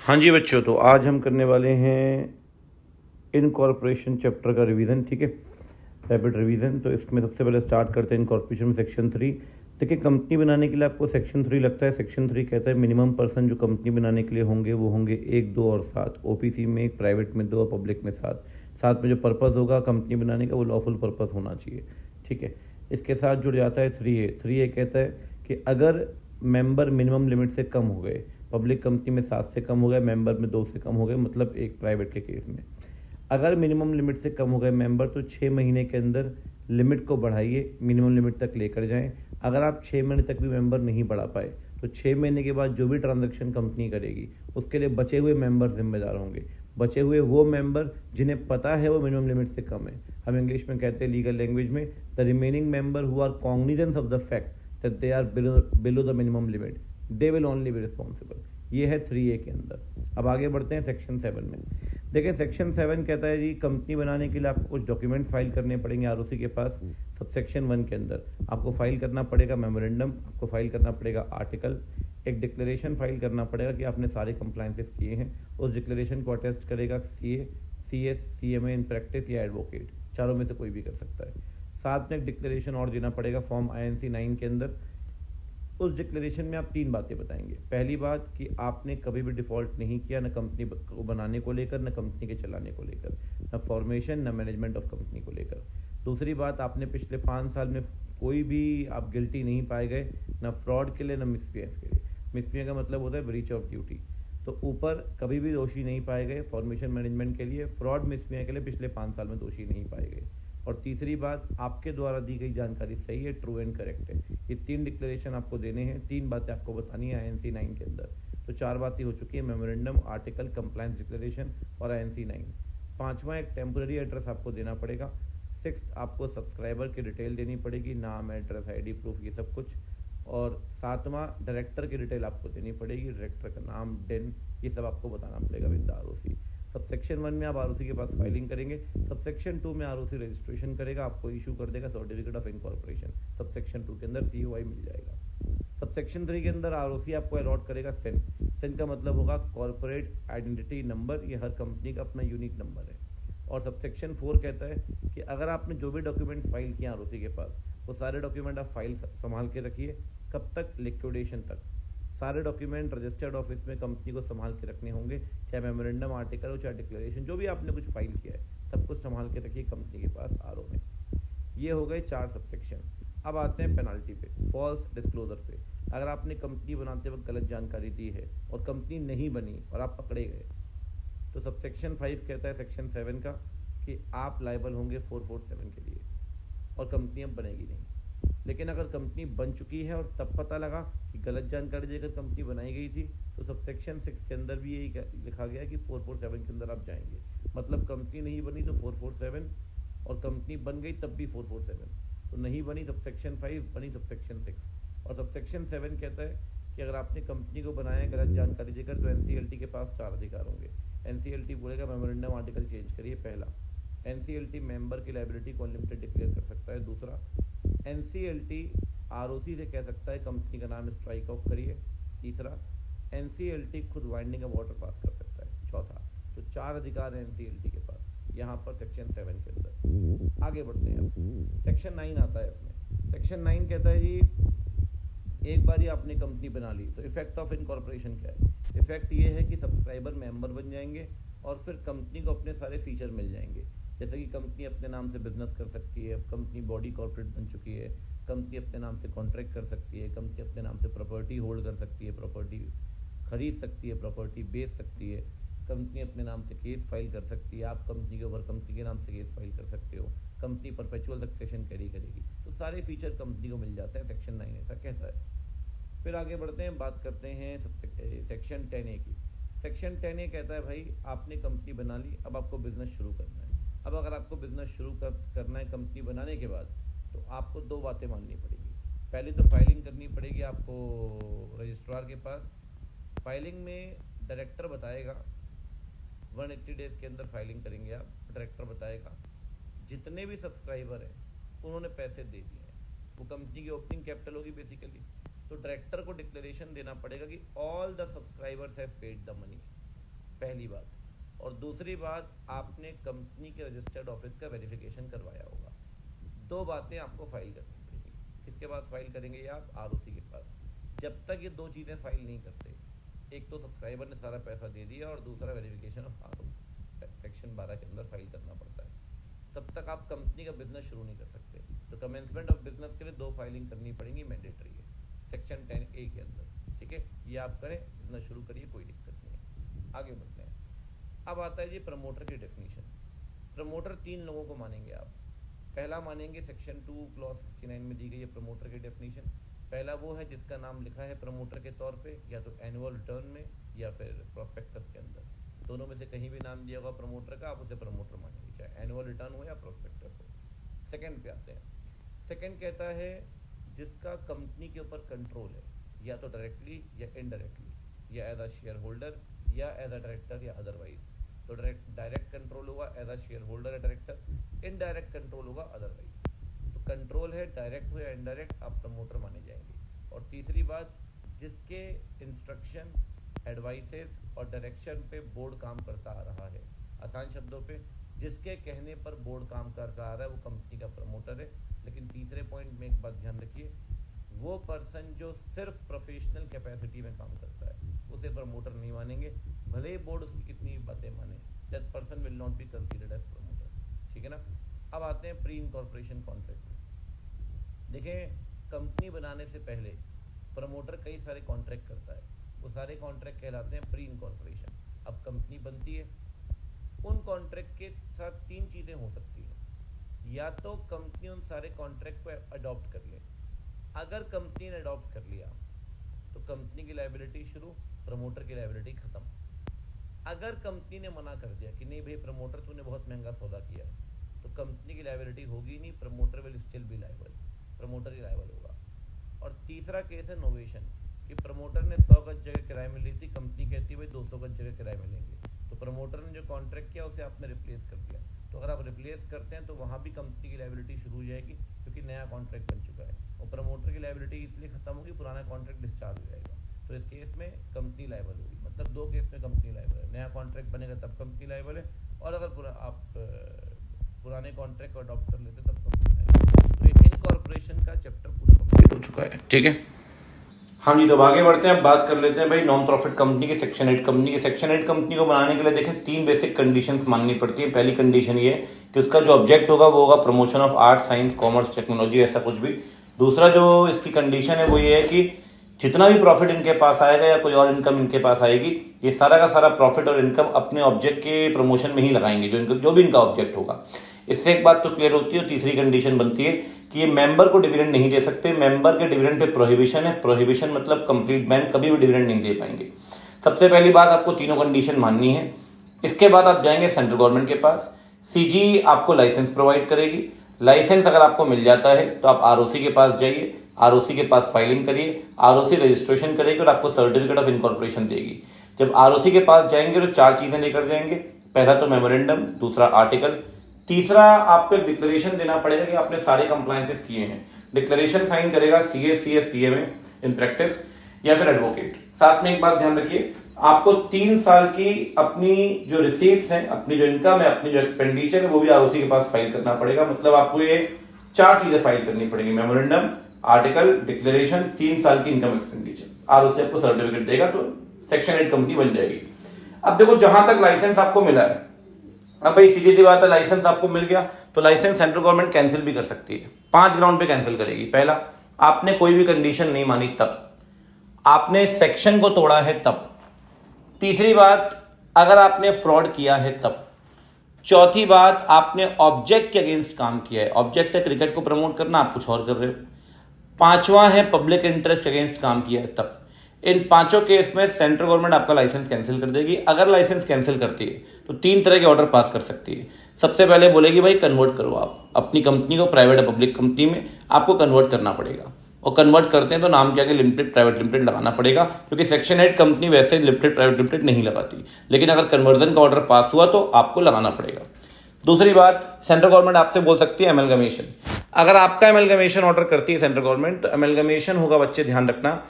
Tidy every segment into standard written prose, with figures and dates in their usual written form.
हाँ जी बच्चों, तो आज हम करने वाले हैं इनकॉर्पोरेशन चैप्टर का रिवीजन। ठीक है, रैपिड रिवीजन। तो इसमें सबसे पहले स्टार्ट करते हैं इनकॉर्पोरेशन में सेक्शन 3। देखिए, कंपनी बनाने के लिए आपको सेक्शन 3 लगता है। सेक्शन 3 कहता है मिनिमम पर्सन जो कंपनी बनाने के लिए होंगे वो होंगे 1, 2 और 7। ओपीसी में 1, प्राइवेट में 2 और पब्लिक में 7। साथ में जो पर्पज़ होगा कंपनी बनाने का वो लॉफुल पर्पज़ होना चाहिए। ठीक है, इसके साथ जुड़ जाता है 3A कहता है कि अगर मेंबर मिनिमम लिमिट से कम हो गए, पब्लिक कंपनी में 7 से कम हो गए, मेंबर में 2 से कम हो गए, मतलब एक प्राइवेट के केस में अगर मिनिमम लिमिट से कम हो गए मेंबर, तो 6 महीने के अंदर लिमिट को बढ़ाइए, मिनिमम लिमिट तक लेकर जाएं। अगर आप 6 महीने तक भी मेंबर नहीं बढ़ा पाए तो 6 महीने के बाद जो भी ट्रांजैक्शन कंपनी करेगी उसके लिए बचे हुए मेंबर जिम्मेदार होंगे। बचे हुए वो मेंबर जिन्हें पता है वो मिनिमम लिमिट से कम है, हम इंग्लिश में कहते हैं लीगल लैंग्वेज में, the remaining member who are cognizance of the fact that they are below the minimum limit, they will only be responsible. ये है 3A के अंदर। अब आगे बढ़ते हैं सेक्शन 7 में। देखिए, सेक्शन 7 कहता है जी कंपनी बनाने के लिए आपको कुछ डॉक्यूमेंट्स फाइल करने पड़ेंगे आरओसी के पास। सबसेक्शन 1 के अंदर आपको फाइल करना पड़ेगा मेमोरेंडम, आपको फाइल करना पड़ेगा आर्टिकल, एक डिक्लेरेशन फाइल करना पड़ेगा कि आपने सारे कंप्लाइंसेस किए हैं। उस डिक्लेरेशन को अटेस्ट करेगा CA, CS, CMA in practice या एडवोकेट, चारों में से कोई भी कर सकता है। साथ में एक डिक्लेरेशन और देना पड़ेगा फॉर्म INC 9 के अंदर। उस डिक्लेरेशन में आप 3 बातें बताएंगे। पहली बात कि आपने कभी भी डिफ़ॉल्ट नहीं किया, न कंपनी को बनाने को लेकर, न कंपनी के चलाने को लेकर, न फॉर्मेशन न मैनेजमेंट ऑफ कंपनी को लेकर। दूसरी बात, आपने पिछले 5 साल में कोई भी आप गिल्टी नहीं पाए गए, न फ्रॉड के लिए न मिसबिहेव के लिए। मिसबिहेव का मतलब होता है ब्रीच ऑफ ड्यूटी। तो ऊपर कभी भी दोषी नहीं पाए गए फॉर्मेशन मैनेजमेंट के लिए, फ्रॉड मिसबिहेव के लिए पिछले 5 साल में दोषी नहीं पाए गए। और तीसरी बात, आपके द्वारा दी गई जानकारी सही है, ट्रू एंड करेक्ट है। ये 3 डिक्लेरेशन आपको देने हैं, 3 बातें आपको बतानी है INC 9 के अंदर। तो 4 बातें हो चुकी है, मेमोरेंडम, आर्टिकल, कंप्लायंस डिक्लेरेशन और INC 9। पांचवा, एक टेम्पररी एड्रेस आपको देना पड़ेगा। 6 आपको सब्सक्राइबर की डिटेल देनी पड़ेगी, नाम, एड्रेस, ID प्रूफ, ये सब कुछ। और 7वां, डायरेक्टर की डिटेल आपको देनी पड़ेगी, डायरेक्टर का नाम, डेन, ये सब आपको बताना पड़ेगा विद ROC। सबसेक्शन 1 में आप ROC के पास फाइलिंग करेंगे, सबसेक्शन 2 में ROC रजिस्ट्रेशन करेगा, आपको इशू कर देगा सर्टिफिकेट ऑफ इनकॉर्पोरेशन। सबसेक्शन 2 के अंदर COI मिल जाएगा। सबसेक्शन 3 के अंदर ROC आपको अलॉट करेगा SIN। SIN का मतलब होगा कॉर्पोरेट आइडेंटिटी नंबर, ये हर कंपनी का अपना यूनिक नंबर है। और सबसेक्शन 4 कहता है कि अगर आपने जो भी डॉक्यूमेंट्स फाइल किए ROC के पास, वो सारे डॉक्यूमेंट आप फाइल संभाल के रखिए। कब तक? लिक्विडेशन तक। सारे डॉक्यूमेंट रजिस्टर्ड ऑफिस में कंपनी को संभाल के रखने होंगे, चाहे मेमोरेंडम, आर्टिकल हो, चाहे डिक्लेरेशन, जो भी आपने कुछ फाइल किया है सब कुछ संभाल के रखिए कंपनी के पास RO में। ये हो गए 4 सबसेक्शन। अब आते हैं पेनल्टी पे, फॉल्स डिस्क्लोजर पे। अगर आपने कंपनी बनाते वक्त गलत जानकारी दी है और कंपनी नहीं बनी और आप पकड़े गए, तो सबसेक्शन 5 कहता है सेक्शन 7 का कि आप लायबल होंगे 447 के लिए और कंपनी अब बनेगी नहीं। लेकिन अगर कंपनी बन चुकी है और तब पता लगा कि गलत जानकारी देकर कंपनी बनाई गई थी, तो सबसेक्शन 6 के अंदर भी यही लिखा गया है कि 447 के अंदर आप जाएंगे। मतलब कंपनी नहीं बनी तो 447, और कंपनी बन गई तब भी 447। तो नहीं बनी सबसेक्शन 5, बनी सबसेक्शन 6। और सबसेक्शन 7 कहता है कि अगर आपने कंपनी को बनाया गलत जानकारी देकर, तो NCLT के पास 4 अधिकार होंगे। NCLT बोलेगा मेमोरेंडम आर्टिकल चेंज करिए, पहला। NCLT मेंबर की लायबिलिटी को अनलिमिटेड डिक्लेयर कर सकता है, दूसरा। NCLT ROC से कह सकता है कंपनी का नाम स्ट्राइक ऑफ करिए, तीसरा। NCLT खुद वाइंडिंग ऑफ वाटर पास कर सकता है, चौथा। तो 4 अधिकार है NCLT के पास यहाँ पर सेक्शन 7 के अंदर। आगे बढ़ते हैं, अब सेक्शन 9 आता है। इसमें सेक्शन 9 कहता है जी, एक बार ही आपने कंपनी बना ली तो इफेक्ट ऑफ इनकॉर्पोरेशन क्या है? इफेक्ट ये है कि सब्सक्राइबर मेंबर बन जाएंगे और फिर कंपनी को अपने सारे फीचर मिल जाएंगे। जैसे कि कंपनी अपने नाम से बिजनेस कर सकती है, कंपनी बॉडी कॉर्पोरेट बन चुकी है, कंपनी अपने नाम से कॉन्ट्रैक्ट कर सकती है, कंपनी अपने नाम से प्रॉपर्टी होल्ड कर सकती है, प्रॉपर्टी खरीद सकती है, प्रॉपर्टी बेच सकती है, कंपनी अपने नाम से केस फाइल कर सकती है, आप कंपनी के ऊपर कंपनी के नाम से केस फाइल कर सकते हो, कंपनी परपेचुअल सक्सेशन कैरी करेगी। तो सारे फीचर कंपनी को मिल जाते हैं, सेक्शन 9 ऐसा कहता है। फिर आगे बढ़ते हैं, बात करते हैं सेक्शन 10A की। सेक्शन 10A कहता है भाई आपने कंपनी बना ली, अब आपको बिजनेस शुरू करना है। अब अगर आपको बिजनेस शुरू करना है कंपनी बनाने के बाद, तो आपको 2 बातें माननी पड़ेगी। पहले तो फाइलिंग करनी पड़ेगी आपको रजिस्ट्रार के पास। फाइलिंग में डायरेक्टर बताएगा, 180 डेज के अंदर फाइलिंग करेंगे आप, डायरेक्टर बताएगा जितने भी सब्सक्राइबर हैं उन्होंने पैसे दे दिए हैं, वो कंपनी की ओपनिंग कैपिटल होगी बेसिकली। तो डायरेक्टर को डिक्लेरेशन देना पड़ेगा कि all the subscribers have paid the money. पहली बात। और दूसरी बात, आपने कंपनी के रजिस्टर्ड ऑफिस का वेरिफिकेशन करवाया होगा। दो बातें आपको फाइल करनी पड़ेगी। किसके पास फाइल करेंगे ये आप? आरओसी के पास। जब तक ये दो चीज़ें फाइल नहीं करते, एक तो सब्सक्राइबर ने सारा पैसा दे दिया और दूसरा वेरिफिकेशन ऑफ आरओ सेक्शन 12 के अंदर फाइल करना पड़ता है, तब तक आप कंपनी का बिजनेस शुरू नहीं कर सकते। तो कमेंसमेंट ऑफ बिजनेस के लिए दो फाइलिंग करनी पड़ेगी, मैंडेटरी है सेक्शन 10A के अंदर, ठीक है। ये आप करें, बिजनेस शुरू करिए, कोई दिक्कत नहीं है। आगे बढ़ते हैं। अब आता है जी प्रमोटर की डेफिनेशन। प्रमोटर 3 लोगों को मानेंगे आप। पहला मानेंगे सेक्शन 2 क्लॉज 69 में दी गई है प्रमोटर की डेफिनेशन। पहला वो है जिसका नाम लिखा है प्रमोटर के तौर पे, या तो एनुअल रिटर्न में या फिर प्रोस्पेक्टस के अंदर, दोनों में से कहीं भी नाम दिया होगा प्रमोटर का, आप उसे प्रमोटर मानेंगे, चाहे एनुअल रिटर्न हो या प्रोस्पेक्टस हो। सेकंड पे आते हैं। सेकंड कहता है जिसका कंपनी के ऊपर कंट्रोल है, या तो डायरेक्टली या इनडायरेक्टली, या एज अ शेयर होल्डर या एज अ डायरेक्टर या अदरवाइज। तो डायरेक्ट कंट्रोल होगा एज अ शेयर होल्डर या डायरेक्टर, इनडायरेक्ट कंट्रोल होगा अदरवाइज। तो कंट्रोल है डायरेक्ट हो या इनडायरेक्ट, आप प्रमोटर माने जाएंगे। और तीसरी बात, जिसके इंस्ट्रक्शन, एडवाइसेस और डायरेक्शन पे बोर्ड काम करता आ रहा है। आसान शब्दों पे, जिसके कहने पर बोर्ड काम करता आ रहा है वो कंपनी का प्रमोटर है। लेकिन तीसरे पॉइंट में एक बात ध्यान रखिए, वो पर्सन जो सिर्फ प्रोफेशनल कैपेसिटी में काम करता है उसे प्रमोटर नहीं मानेंगे, भले ही बोर्ड उसकी कितनी भी बातें माने, that person will not be considered as promoter, ठीक है ना। अब आते हैं प्री इनकॉर्पोरेशन कॉन्ट्रैक्ट। देखें, कंपनी बनाने से पहले प्रमोटर कई सारे कॉन्ट्रैक्ट करता है, वो सारे कॉन्ट्रैक्ट कहलाते हैं प्री इनकॉर्पोरेशन। अब कंपनी बनती है, उन कॉन्ट्रैक्ट के साथ 3 चीज़ें हो सकती हैं। या तो कंपनी उन सारे कॉन्ट्रैक्ट को अडॉप्ट कर ले। अगर कंपनी ने अडॉप्ट कर लिया तो कंपनी की लायबिलिटी शुरू, प्रमोटर की लायबिलिटी खत्म। अगर कंपनी ने मना कर दिया कि नहीं भाई प्रमोटर तूने बहुत महंगा सौदा किया है, तो कंपनी की लायबिलिटी होगी नहीं, promoter will still be liable, promoter he liable होगा। और तीसरा केस है नोवेशन, कि प्रमोटर ने 100 गज जगह किराए में ली थी, कंपनी कहती है भाई 200 गज जगह किराए में लेंगे, तो प्रमोटर ने जो कॉन्ट्रैक्ट किया उसे आपने रिप्लेस कर दिया। तो अगर आप रिप्लेस करते हैं तो वहाँ भी कंपनी की लायबिलिटी शुरू हो जाएगी, क्योंकि नया कॉन्ट्रैक्ट बन चुका है। और प्रमोटर की लायबिलिटी इसलिए खत्म होगी, पुराना कॉन्ट्रैक्ट डिस्चार्ज हो जाएगा। तो इस केस में कंपनी लायबल होगी, मतलब 2 केस में कंपनी लायबल है। नया कॉन्ट्रैक्ट बनेगा तब कंपनी लायबल है, और अगर आप पुराने कॉन्ट्रैक्ट को अडॉप्ट कर लेते तब कंपनी लायबल। तो ये इनकॉर्पोरेशन का चैप्टर पूरा कंप्लीट हो चुका है, ठीक है। हाँ जी, तो आगे बढ़ते हैं। अब बात कर लेते हैं भाई नॉन प्रॉफिट कंपनी की, सेक्शन 8 कंपनी की। सेक्शन 8 कंपनी को बनाने के लिए देखें 3 बेसिक कंडीशंस माननी पड़ती है। पहली कंडीशन ये कि उसका जो ऑब्जेक्ट होगा वो होगा promotion of art, science, commerce, technology, ऐसा कुछ भी। दूसरा जो इसकी कंडीशन है वो ये है कि जितना भी प्रॉफिट इनके पास आएगा या कोई और इनकम इनके पास आएगी, ये सारा का सारा प्रॉफिट और इनकम अपने ऑब्जेक्ट के प्रमोशन में ही लगाएंगे, जो भी इनका ऑब्जेक्ट होगा। इससे एक बात तो क्लियर होती है। तीसरी कंडीशन बनती है कि ये मेंबर को डिविडेंड नहीं दे सकते, मेंबर के डिविडेंड पे प्रोहिबिशन है। प्रोहिबिशन मतलब कंप्लीट बैन, कभी भी डिविडेंड नहीं दे पाएंगे। सबसे पहली बात, आपको तीनों कंडीशन माननी है। इसके बाद आप जाएंगे सेंट्रल गवर्नमेंट के पास, सीजी आपको लाइसेंस प्रोवाइड करेगी। लाइसेंस अगर आपको मिल जाता है तो आप आरओसी के पास जाइए, आरओसी के पास फाइलिंग करिए, आरओसी रजिस्ट्रेशन करेगी और आपको सर्टिफिकेट ऑफ इनकॉर्पोरेशन देगी। जब आरओसी के पास जाएंगे तो 4 चीजें लेकर जाएंगे। पहला तो मेमोरेंडम, दूसरा आर्टिकल, तीसरा आपको एक डिक्लेरेशन देना पड़ेगा कि आपने सारे कंप्लायंसेस किए हैं। डिक्लेरेशन साइन करेगा CA, CS, CMA in practice या फिर एडवोकेट। साथ में एक बात ध्यान रखिए, आपको 3 साल की अपनी जो रिसीट्स हैं, अपनी जो इनकम है, अपनी जो एक्सपेंडिचर है, वो भी आरओसी के पास फाइल करना पड़ेगा। मतलब आपको ये 4 चीजें फाइल करनी पड़ेगी, मेमोरेंडम, आर्टिकल, डिक्लेरेशन, 3 साल की इनकम एक्सपेंडिचर। आरओसी आपको सर्टिफिकेट देगा तो सेक्शन 8 कंपनी बन जाएगी। अब देखो, जहां तक लाइसेंस आपको मिला है, अब भाई सीधी सी बात है, लाइसेंस आपको मिल गया तो लाइसेंस सेंट्रल गवर्नमेंट कैंसिल भी कर सकती है। 5 ग्राउंड पे कैंसिल करेगी। पहला, आपने कोई भी कंडीशन नहीं मानी तब, आपने सेक्शन को तोड़ा है तब। तीसरी बात, अगर आपने फ्रॉड किया है तब। चौथी बात, आपने ऑब्जेक्ट के अगेंस्ट काम किया है। ऑब्जेक्ट है क्रिकेट को प्रमोट करना, आप कुछ और कर रहे हो। 5वां है पब्लिक इंटरेस्ट के अगेंस्ट काम किया है तब। इन 5 केस में सेंट्रल गवर्नमेंट आपका लाइसेंस कैंसिल कर देगी। अगर लाइसेंस कैंसिल करती है तो 3 तरह के ऑर्डर पास कर सकती है। सबसे पहले बोलेगी भाई कन्वर्ट करो, आप अपनी कंपनी को प्राइवेट या पब्लिक कंपनी में आपको कन्वर्ट करना पड़ेगा। और कन्वर्ट करते हैं तो नाम क्या, लिमिटेड प्राइवेट लिमिटेड लगाना पड़ेगा, क्योंकि सेक्शन 8 कंपनी वैसे लिमिटेड प्राइवेट लिमिटेड नहीं लगाती। लेकिन अगर कन्वर्जन का ऑर्डर पास हुआ तो आपको लगाना पड़ेगा। दूसरी बात, सेंट्रल गवर्नमेंट आपसे बोल सकती है एमलगमेशन। अगर आपका एमलगमेशन ऑर्डर करती है सेंट्रल गवर्नमेंट, तो एमलगमेशन होगा, बच्चे ध्यान रखना,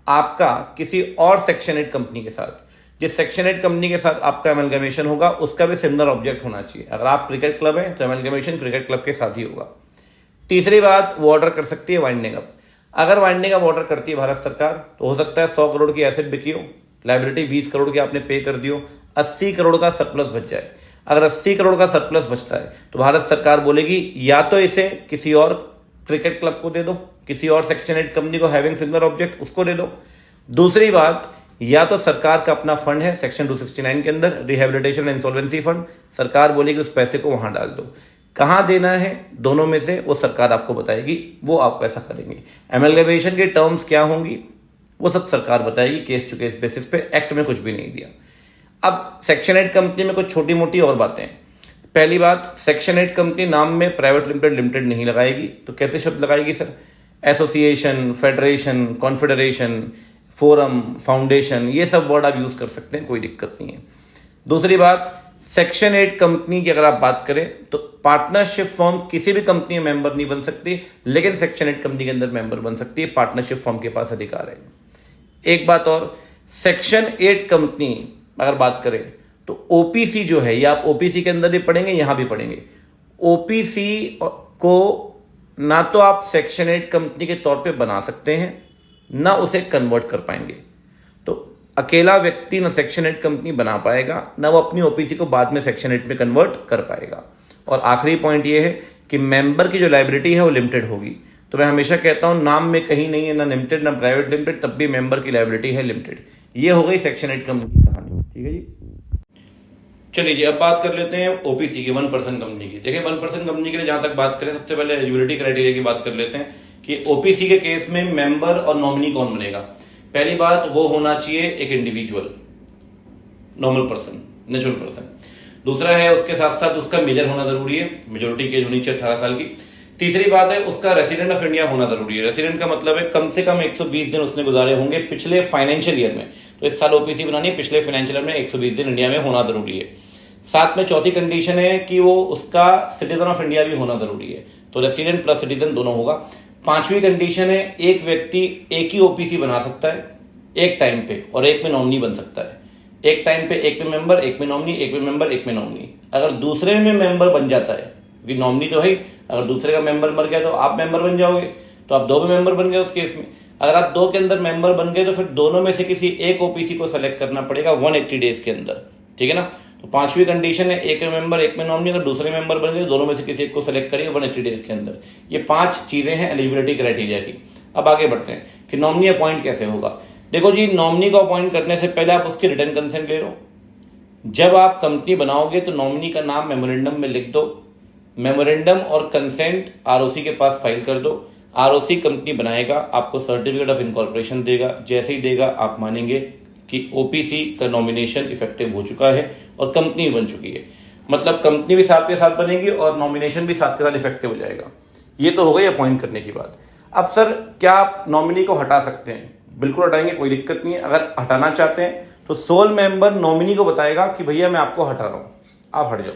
आपका किसी और सेक्शन 8 कंपनी के साथ, जिस सेक्शन 8 कंपनी के साथ आपका एमलगमेशन होगा उसका भी सिमिलर ऑब्जेक्ट होना चाहिए। अगर आप क्रिकेट क्लब हैं तो एमलगमेशन क्रिकेट क्लब के साथ ही होगा। तीसरी बात, वो ऑर्डर कर सकती है वाइंडिंग अप। अगर वाइंडिंग अप ऑर्डर करती है भारत सरकार तो हो सकता है 100 करोड़ की एसेट बिकी हो, लाइबिलिटी 20 करोड़ की आपने पे कर दी हो, 80 करोड़ का सरप्लस बच जाए। अगर 80 करोड़ का सरप्लस बचता है तो भारत सरकार बोलेगी या तो इसे किसी और क्रिकेट क्लब को दे दो, किसी और सेक्शन 8 कंपनी को हैविंग सिमिलर ऑब्जेक्ट उसको दे दो। दूसरी बात, या तो सरकार का अपना फंड है सेक्शन 269 के अंदर रिहेबिलिटेशन इंसॉल्वेंसी फंड, सरकार बोलेगी उस पैसे को वहां डाल दो। कहां देना है दोनों में से वो सरकार आपको बताएगी, वो आप कैसा करेंगे। एमलगमेशन की टर्म्स क्या होंगी वो सब सरकार बताएगी केस टू केस बेसिस पे, एक्ट में कुछ भी नहीं दिया। अब सेक्शन 8 कंपनी में कुछ छोटी मोटी और बातें हैं। पहली बात, सेक्शन 8 कंपनी नाम में प्राइवेट लिमिटेड लिमिटेड नहीं लगाएगी। तो कैसे शब्द लगाएगी sir? Association, federation, confederation, forum, foundation, ये सब वर्ड आप यूज कर सकते हैं, कोई दिक्कत नहीं है। दूसरी बात, सेक्शन 8 कंपनी की अगर आप बात करें तो पार्टनरशिप फॉर्म किसी भी कंपनी में मेंबर नहीं बन सकती, लेकिन सेक्शन 8 कंपनी के अंदर मेंबर बन सकती है। पार्टनरशिप फॉर्म के पास अधिकार है। एक बात और, सेक्शन 8 कंपनी अगर बात करें तो ओपीसी जो है, ये आप ओपीसी के अंदर भी पढ़ेंगे, यहां भी पढ़ेंगे। ओपीसी को ना तो आप सेक्शन 8 कंपनी के तौर पे बना सकते हैं ना उसे कन्वर्ट कर पाएंगे। तो अकेला व्यक्ति ना सेक्शन 8 कंपनी बना पाएगा ना वो अपनी ओपीसी को बाद में सेक्शन 8 में कन्वर्ट कर पाएगा। और आखिरी पॉइंट ये है कि मेंबर की जो लायबिलिटी है वो लिमिटेड होगी। तो मैं हमेशा कहता हूं नाम में कहीं नहीं है ना लिमिटेड ना प्राइवेट लिमिटेड, तब भी मेंबर की लायबिलिटी है लिमिटेड। ये हो गई सेक्शन 8 कंपनी की कहानी। ठीक है जी, चलिए जी अब बात कर लेते हैं ओपीसी की, 1% कंपनी की। देखिए 1% कंपनी के लिए जहां तक बात करें, सबसे पहले एलिजिबिलिटी क्राइटेरिया की बात कर लेते हैं कि ओपीसी के केस में मेंबर और नॉमिनी कौन बनेगा। पहली बात, वो होना चाहिए एक individual, normal person, natural person. दूसरा है उसके साथ साथ उसका मेजर होना जरूरी है, मेजोरिटी की एज होनी चाहिए 18 साल की। तीसरी बात है उसका रेसिडेंट ऑफ इंडिया होना जरूरी है। रेसिडेंट का मतलब है कम से कम 120 दिन उसने गुजारे होंगे पिछले फाइनेंशियल ईयर में। तो इस साल ओपीसी बनानी है, पिछले फाइनेंशियल ईयर में 120 दिन इंडिया में होना जरूरी है। साथ में चौथी कंडीशन है कि वो उसका सिटीजन ऑफ इंडिया भी होना जरूरी है। तो रेसिडेंट प्लस सिटीजन दोनों होगा। पांचवी कंडीशन है एक व्यक्ति एक ही ओपीसी बना सकता है एक टाइम पे और एक में नॉमिनी बन सकता है। एक टाइम पे एक में मेंबर, एक में नॉमिनी, एक में मेंबर, एक में नॉमिनी। अगर दूसरे में मेंबर बन जाता है, क्योंकि नॉमिनी तो है, अगर दूसरे का मेंबर मर गया तो आप मेंबर बन जाओगे, तो आप 2 में मेंबर बन गए उस केस में। अगर आप 2 के अंदर मेंबर बन गए तो फिर दोनों में से किसी एक ओपीसी को सेलेक्ट करना पड़ेगा 180 डेज के अंदर। ठीक है ना। तो पांचवी कंडीशन है एक में मेंबर एक में नॉमिनी, अगर दूसरे मेंबर बन गए दोनों में से किसी एक को सेलेक्ट करिए 180 डेज के अंदर। ये 5 चीजें हैं एलिजिबिलिटी क्राइटेरिया की। अब आगे बढ़ते हैं कि नॉमिनी अपॉइंट कैसे होगा। देखो जी, नॉमिनी को अपॉइंट करने से पहले आप उसकी रिटर्न कंसेंट ले लो। जब आप कंपनी बनाओगे तो नॉमिनी का नाम मेमोरेंडम में लिख दो। मेमोरेंडम और कंसेंट आरओसी के पास फाइल कर दो। आरओसी कंपनी बनाएगा, आपको सर्टिफिकेट ऑफ इनकॉर्पोरेशन देगा। जैसे ही देगा आप मानेंगे कि ओपीसी का नॉमिनेशन इफेक्टिव हो चुका है और कंपनी बन चुकी है। मतलब कंपनी भी साथ के साथ बनेगी और नॉमिनेशन भी साथ के साथ इफेक्टिव हो जाएगा। ये तो हो गई अपॉइंट करने की बात। अब सर क्या आप नॉमिनी को हटा सकते हैं? बिल्कुल हटाएंगे, कोई दिक्कत नहीं है। अगर हटाना चाहते हैं तो सोल मेंबर नॉमिनी को बताएगा कि भैया मैं आपको हटा रहा हूं, आप हट जाओ।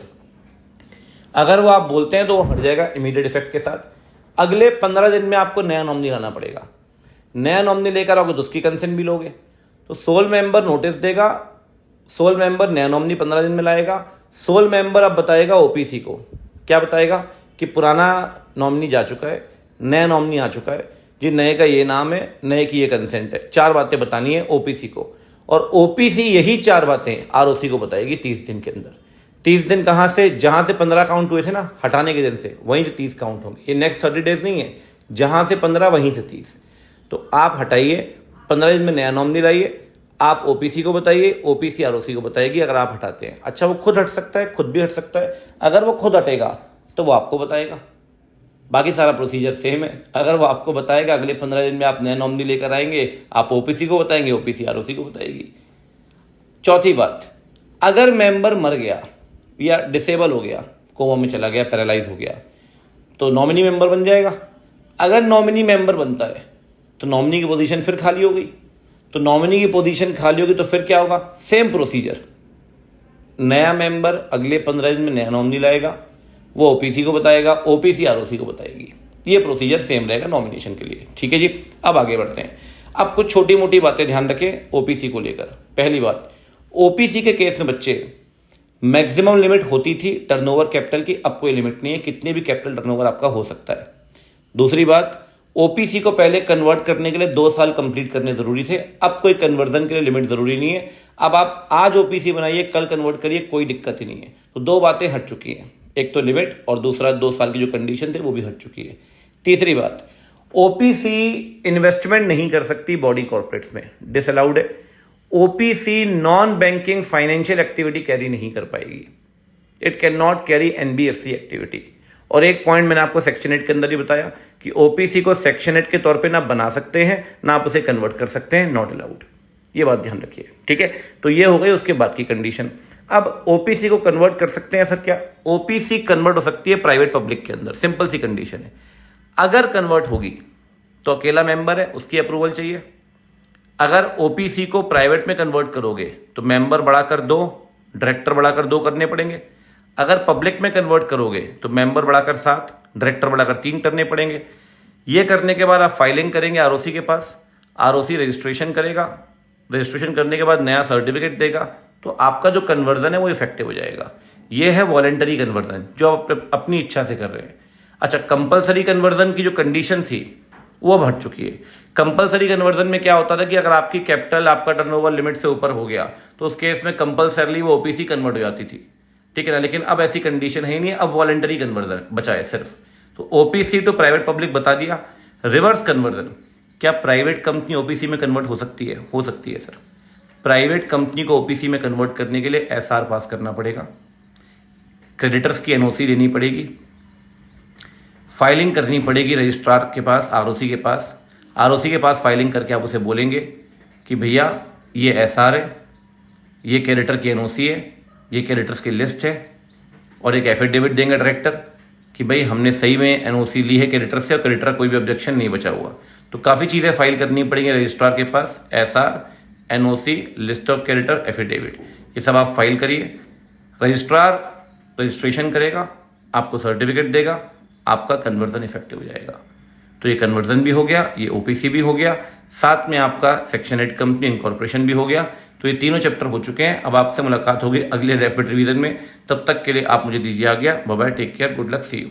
अगर वो आप बोलते हैं तो वो हट जाएगा इमीडिएट इफेक्ट के साथ। अगले 15 दिन में आपको नया नॉमिनी लाना पड़ेगा। नया नॉमिनी लेकर आओगे तो उसकी कंसेंट भी लोगे। तो सोल मेंबर नोटिस देगा, सोल मेंबर नया नॉमिनी 15 दिन में लाएगा। सोल मेंबर अब बताएगा ओपीसी को, क्या बताएगा कि पुराना नॉमिनी जा चुका है, नया नॉमिनी आ चुका है जी, नए का ये नाम है, नए की ये कंसेंट है। 4 बातें बतानी है ओपीसी को और ओपीसी यही 4 बातें आरओसी को बताएगी 30 दिन के अंदर। 30 दिन कहाँ से? जहां से 15 काउंट हुए थे ना हटाने के दिन से, वहीं से 30 काउंट होंगे। ये नेक्स्ट 30 डेज नहीं है, जहां से 15 वहीं से 30। तो आप हटाइए, 15 दिन में नया नॉमिनी लाइए, आप ओपीसी को बताइए, ओपीसी आरओसी को बताएगी अगर आप हटाते हैं। अच्छा, वो खुद हट सकता है, खुद भी हट सकता है। अगर वो खुद हटेगा तो वो आपको बताएगा, बाकी सारा प्रोसीजर सेम है। अगर वो आपको बताएगा अगले 15 दिन में आप नया नॉमिनी लेकर आएंगे, आप ओपीसी को बताएंगे, ओपीसी आरओसी को बताएगी। चौथी बात, अगर मेंबर मर गया या डिसेबल हो गया, कोमा में चला गया, पैरालाइज हो गया, तो नॉमिनी मेंबर बन जाएगा। अगर नॉमिनी मेंबर बनता है तो नॉमिनी की पोजीशन फिर खाली हो गई। तो नॉमिनी की पोजीशन खाली होगी तो फिर क्या होगा? सेम प्रोसीजर, नया मेंबर अगले 15 दिन में नया नॉमिनी लाएगा, वो ओपीसी को बताएगा, ओपीसी आरओसी को बताएगी। ये प्रोसीजर सेम रहेगा नॉमिनेशन के लिए। ठीक है जी, अब आगे बढ़ते हैं। अब कुछ छोटी मोटी बातें ध्यान रखें ओपीसी को लेकर। पहली बात, ओपीसी के केस में बच्चे मैक्सिमम लिमिट होती थी टर्नओवर कैपिटल की, अब कोई लिमिट नहीं है, कितने भी कैपिटल टर्नओवर आपका हो सकता है। दूसरी बात, ओपीसी को पहले कन्वर्ट करने के लिए 2 साल कंप्लीट करने जरूरी थे, अब कोई कन्वर्जन के लिए लिमिट जरूरी नहीं है। अब आप आज ओपीसी बनाइए, कल कन्वर्ट करिए, कोई दिक्कत ही नहीं है। तो 2 बातें हट चुकी हैं, एक तो लिमिट और दूसरा 2 साल की जो कंडीशन थे वो भी हट चुकी है। तीसरी बात, ओपीसी इन्वेस्टमेंट नहीं कर सकती बॉडी कॉर्पोरेट्स में, डिसअलाउड है। OPC non banking financial activity carry नहीं कर पाएगी, it can not carry NBFC activity. और एक पॉइंट मैंने आपको सेक्शन 8 के अंदर ही बताया कि ओपीसी को सेक्शन 8 के तौर पे ना बना सकते हैं ना आप उसे कन्वर्ट कर सकते हैं, नॉट अलाउड। ये बात ध्यान रखिए, ठीक है। तो ये हो गई उसके बाद की कंडीशन। अब ओपीसी को कन्वर्ट कर सकते हैं सर क्या? ओपीसी कन्वर्ट हो सकती है प्राइवेट पब्लिक के अंदर, सिंपल सी कंडीशन है। अगर कन्वर्ट होगी तो अकेला मेंबर है, उसकी अप्रूवल चाहिए। अगर ओपीसी को प्राइवेट में कन्वर्ट करोगे तो मेंबर बढ़ाकर 2, डायरेक्टर बढ़ाकर 2 करने पड़ेंगे। अगर पब्लिक में कन्वर्ट करोगे तो मेंबर बढ़ाकर 7, डायरेक्टर बढ़ाकर 3 करने पड़ेंगे। ये करने के बाद आप फाइलिंग करेंगे आरओसी के पास, आरओसी रजिस्ट्रेशन करेगा, रजिस्ट्रेशन करने के बाद नया सर्टिफिकेट देगा, तो आपका जो कन्वर्जन है वो इफेक्टिव हो जाएगा। ये है वॉलेंटरी कन्वर्जन जो आप अपनी इच्छा से कर रहे हैं। अच्छा, कंपलसरी कन्वर्जन की जो कंडीशन थी वो अब हट चुकी है। कंपलसरी कन्वर्जन में क्या होता था कि अगर आपकी कैपिटल आपका टर्नओवर लिमिट से ऊपर हो गया तो उस केस में कंपलसरली वो ओपीसी कन्वर्ट हो जाती थी, ठीक है ना। लेकिन अब ऐसी कंडीशन है ही नहीं, अब वॉलेंटरी कन्वर्जन बचा है सिर्फ। तो ओपीसी टू प्राइवेट पब्लिक बता दिया। रिवर्स कन्वर्जन, क्या प्राइवेट कंपनी ओपीसी में कन्वर्ट हो सकती है? हो सकती है सर। प्राइवेट कंपनी को ओपीसी में कन्वर्ट करने के लिए एसआर पास करना पड़ेगा, क्रेडिटर्स की एनओसी लेनी पड़ेगी, फाइलिंग करनी पड़ेगी रजिस्ट्रार के पास, आरओसी के पास। आरओसी के पास फाइलिंग करके आप उसे बोलेंगे कि भैया ये एसआर है, ये क्रेडिटर की एनओसी है, ये क्रेडिटर्स की लिस्ट है, और एक एफिडेविट देंगे डायरेक्टर कि भाई हमने सही में एनओसी ली है क्रेडिटर से और क्रेडिटर का कोई भी ऑब्जेक्शन नहीं बचा हुआ। तो काफ़ी चीज़ें फाइल करनी पड़ेंगी रजिस्ट्रार के पास, SR, NOC, list of creditor, affidavit, ये सब आप फाइल करिए। रजिस्ट्रार रजिस्ट्रेशन करेगा, आपको सर्टिफिकेट देगा, आपका कन्वर्जन इफेक्टिव हो जाएगा। तो ये कन्वर्जन भी हो गया, ये ओपीसी भी हो गया, साथ में आपका सेक्शन 8 कंपनी इनकॉर्पोरेशन भी हो गया। तो ये तीनों चैप्टर हो चुके हैं। अब आपसे मुलाकात होगी अगले रैपिड रिवीजन में, तब तक के लिए आप मुझे दीजिए आज्ञा। Bye bye, take care, good luck, see you.